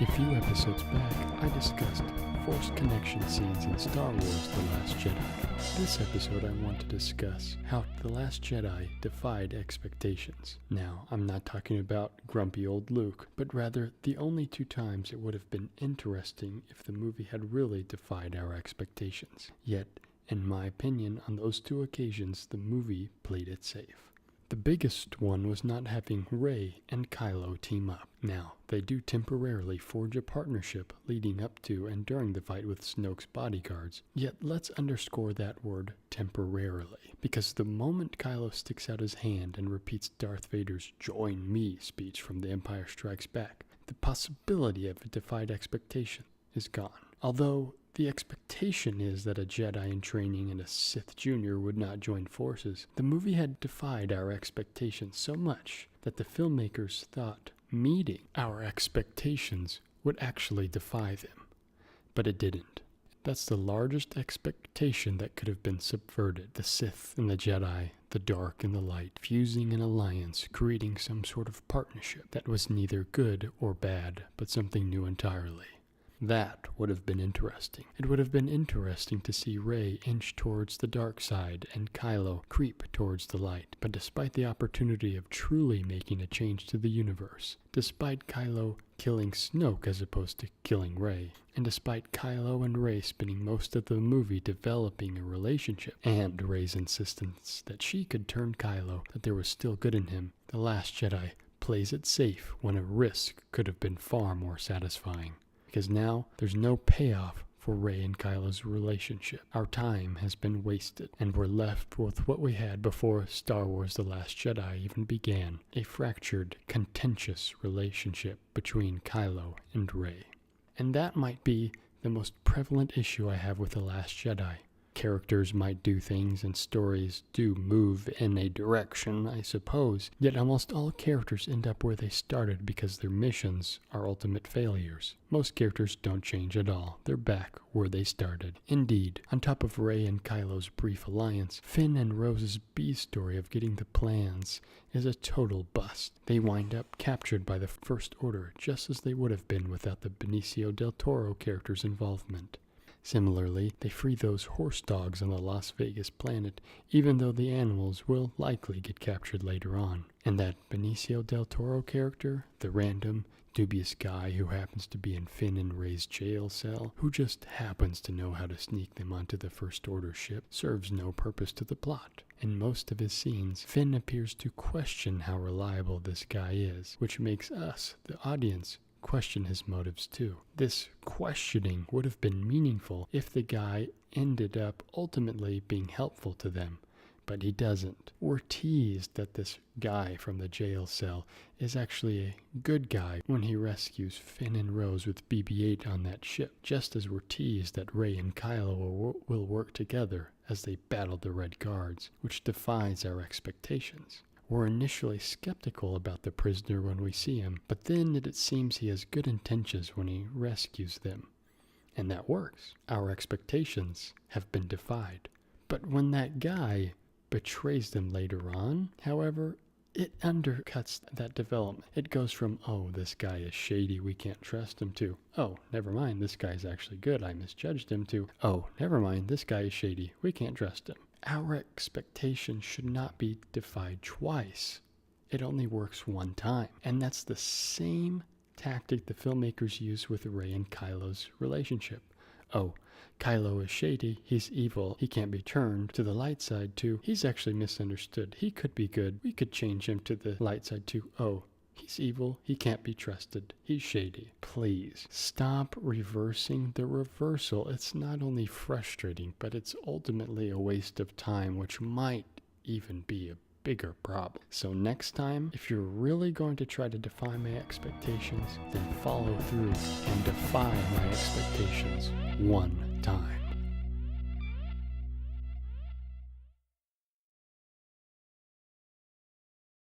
A few episodes back, I discussed forced connection scenes in Star Wars The Last Jedi. This episode I want to discuss how The Last Jedi defied expectations. Now, I'm not talking about grumpy old Luke, but rather the only two times it would have been interesting if the movie had really defied our expectations. Yet, in my opinion, on those two occasions, the movie played it safe. The biggest one was not having Rey and Kylo team up. Now, they do temporarily forge a partnership leading up to and during the fight with Snoke's bodyguards, yet let's underscore that word temporarily, because the moment Kylo sticks out his hand and repeats Darth Vader's "Join me" speech from The Empire Strikes Back, the possibility of a defied expectation is gone. Although the expectation is that a Jedi in training and a Sith Junior would not join forces, the movie had defied our expectations so much that the filmmakers thought meeting our expectations would actually defy them. But it didn't. That's the largest expectation that could have been subverted. The Sith and the Jedi, the dark and the light, fusing an alliance, creating some sort of partnership that was neither good or bad, but something new entirely. That would have been interesting. It would have been interesting to see Rey inch towards the dark side and Kylo creep towards the light. But despite the opportunity of truly making a change to the universe, despite Kylo killing Snoke as opposed to killing Rey, and despite Kylo and Rey spending most of the movie developing a relationship, and Rey's insistence that she could turn Kylo, that there was still good in him, The Last Jedi plays it safe when a risk could have been far more satisfying. Because now there's no payoff for Rey and Kylo's relationship. Our time has been wasted, and we're left with what we had before Star Wars The Last Jedi even began, a fractured, contentious relationship between Kylo and Rey. And that might be the most prevalent issue I have with The Last Jedi. Characters might do things and stories do move in a direction, I suppose, yet almost all characters end up where they started because their missions are ultimate failures. Most characters don't change at all. They're back where they started. Indeed, on top of Rey and Kylo's brief alliance, Finn and Rose's B story of getting the plans is a total bust. They wind up captured by the First Order, just as they would have been without the Benicio del Toro character's involvement. Similarly, they free those horse dogs on the Las Vegas planet, even though the animals will likely get captured later on. And that Benicio del Toro character, the random, dubious guy who happens to be in Finn and Rey's jail cell, who just happens to know how to sneak them onto the First Order ship, serves no purpose to the plot. In most of his scenes, Finn appears to question how reliable this guy is, which makes us, the audience, question his motives too. This questioning would have been meaningful if the guy ended up ultimately being helpful to them, but he doesn't. We're teased that this guy from the jail cell is actually a good guy when he rescues Finn and Rose with BB-8 on that ship, just as we're teased that Rey and Kylo will work together as they battle the Red Guards, which defies our expectations. We're initially skeptical about the prisoner when we see him, but then it seems he has good intentions when he rescues them. And that works. Our expectations have been defied. But when that guy betrays them later on, however, it undercuts that development. It goes from, oh, this guy is shady, we can't trust him, to, oh, never mind, this guy's actually good, I misjudged him, to, oh, never mind, this guy is shady, we can't trust him. Our expectations should not be defied twice. It only works one time. And that's the same tactic the filmmakers use with Rey and Kylo's relationship. Oh, Kylo is shady, he's evil, he can't be turned to the light side, to he's actually misunderstood, he could be good, we could change him to the light side, to oh, he's evil, he can't be trusted, he's shady. Please, stop reversing the reversal. It's not only frustrating, but it's ultimately a waste of time, which might even be a bigger problem. So next time, if you're really going to try to defy my expectations, then follow through and defy my expectations one time.